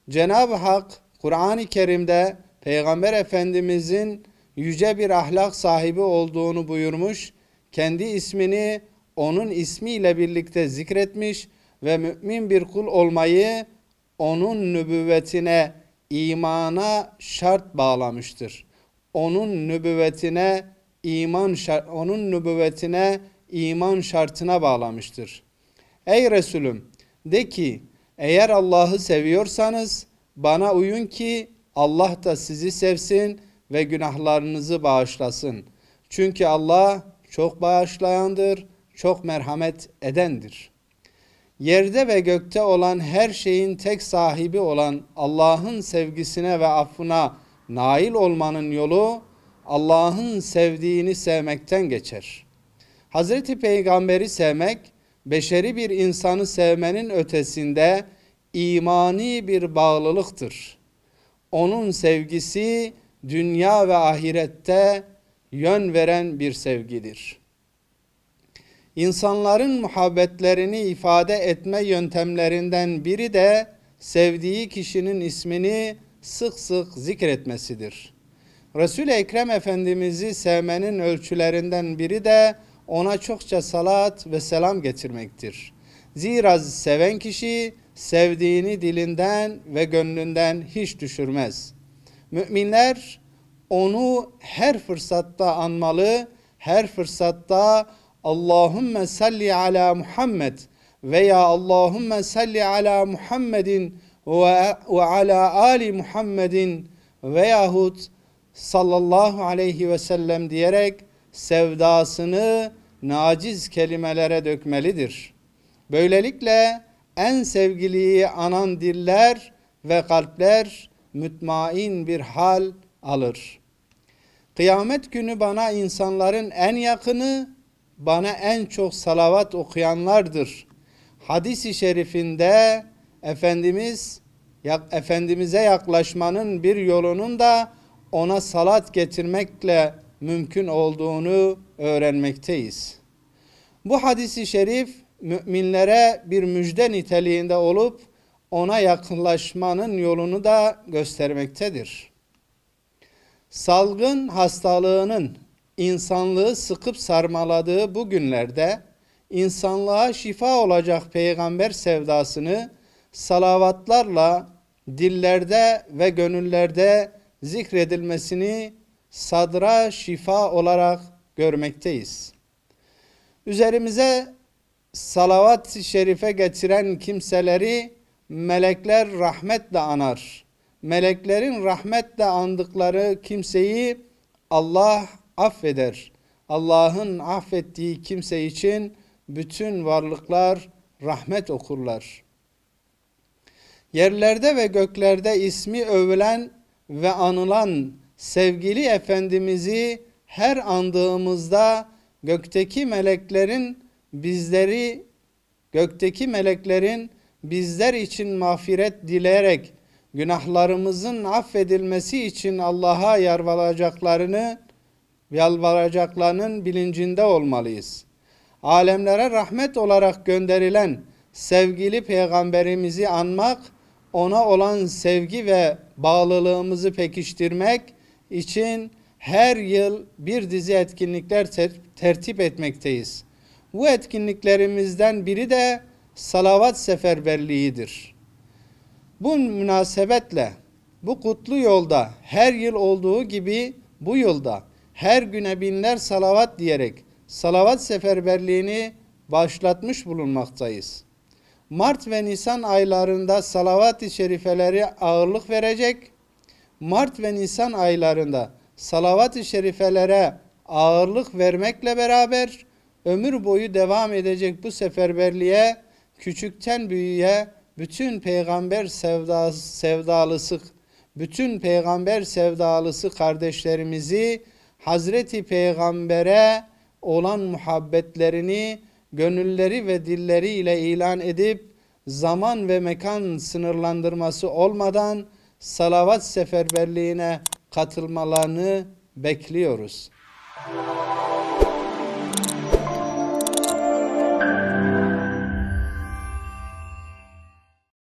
Cenab-ı Hak Kur'an-ı Kerim'de Peygamber Efendimizin yüce bir ahlak sahibi olduğunu buyurmuş, kendi ismini onun ismiyle birlikte zikretmiş ve mümin bir kul olmayı onun nübüvvetine, imana şart bağlamıştır. Onun nübüvvetine iman şartına bağlamıştır. Ey Resulüm, de ki eğer Allah'ı seviyorsanız bana uyun ki Allah da sizi sevsin ve günahlarınızı bağışlasın. Çünkü Allah çok bağışlayandır, çok merhamet edendir. Yerde ve gökte olan her şeyin tek sahibi olan Allah'ın sevgisine ve affına nail olmanın yolu Allah'ın sevdiğini sevmekten geçer. Hazreti Peygamber'i sevmek, beşeri bir insanı sevmenin ötesinde imani bir bağlılıktır. Onun sevgisi dünya ve ahirette yön veren bir sevgidir. İnsanların muhabbetlerini ifade etme yöntemlerinden biri de sevdiği kişinin ismini sık sık zikretmesidir. Resul-i Ekrem Efendimiz'i sevmenin ölçülerinden biri de ona çokça salat ve selam getirmektir. Zira seven kişi sevdiğini dilinden ve gönlünden hiç düşürmez. Müminler onu her fırsatta anmalı, her fırsatta Allahümme salli ala Muhammed veya Allahümme salli ala Muhammedin ve ala ali Muhammedin veyahut sallallahu aleyhi ve sellem diyerek sevdasını naciz kelimelere dökmelidir. Böylelikle en sevgiliyi anan diller ve kalpler mütmain bir hal alır. Kıyamet günü bana insanların en yakını, bana en çok salavat okuyanlardır. Hadis-i şerifinde Efendimiz'e yaklaşmanın bir yolunun da ona salat getirmekle mümkün olduğunu öğrenmekteyiz. Bu hadis-i şerif müminlere bir müjde niteliğinde olup ona yakınlaşmanın yolunu da göstermektedir. Salgın hastalığının insanlığı sıkıp sarmaladığı bu günlerde insanlığa şifa olacak peygamber sevdasını salavatlarla dillerde ve gönüllerde zikredilmesini sadra şifa olarak görmekteyiz. Üzerimize salavat-ı şerife getiren kimseleri melekler rahmetle anar. Meleklerin rahmetle andıkları kimseyi Allah affeder. Allah'ın affettiği kimse için bütün varlıklar rahmet okurlar. Yerlerde ve göklerde ismi övülen ve anılan sevgili Efendimiz'i her andığımızda gökteki meleklerin bizler için mağfiret dileyerek günahlarımızın affedilmesi için Allah'a yalvaracaklarının bilincinde olmalıyız. Alemlere rahmet olarak gönderilen sevgili peygamberimizi anmak, ona olan sevgi ve bağlılığımızı pekiştirmek için her yıl bir dizi etkinlikler tertip etmekteyiz. Bu etkinliklerimizden biri de salavat seferberliğidir. Bu münasebetle bu kutlu yolda her yıl olduğu gibi bu yılda her güne binler salavat diyerek salavat seferberliğini başlatmış bulunmaktayız. Mart ve Nisan aylarında salavat-ı şerifeleri ağırlık verecek, Mart ve Nisan aylarında salavat-ı şerifelere ağırlık vermekle beraber ömür boyu devam edecek bu seferberliğe küçükten büyüğe bütün peygamber sevdalısı kardeşlerimizi Hazreti Peygamber'e olan muhabbetlerini gönülleri ve dilleri ile ilan edip zaman ve mekan sınırlandırması olmadan salavat seferberliğine katılmalarını bekliyoruz.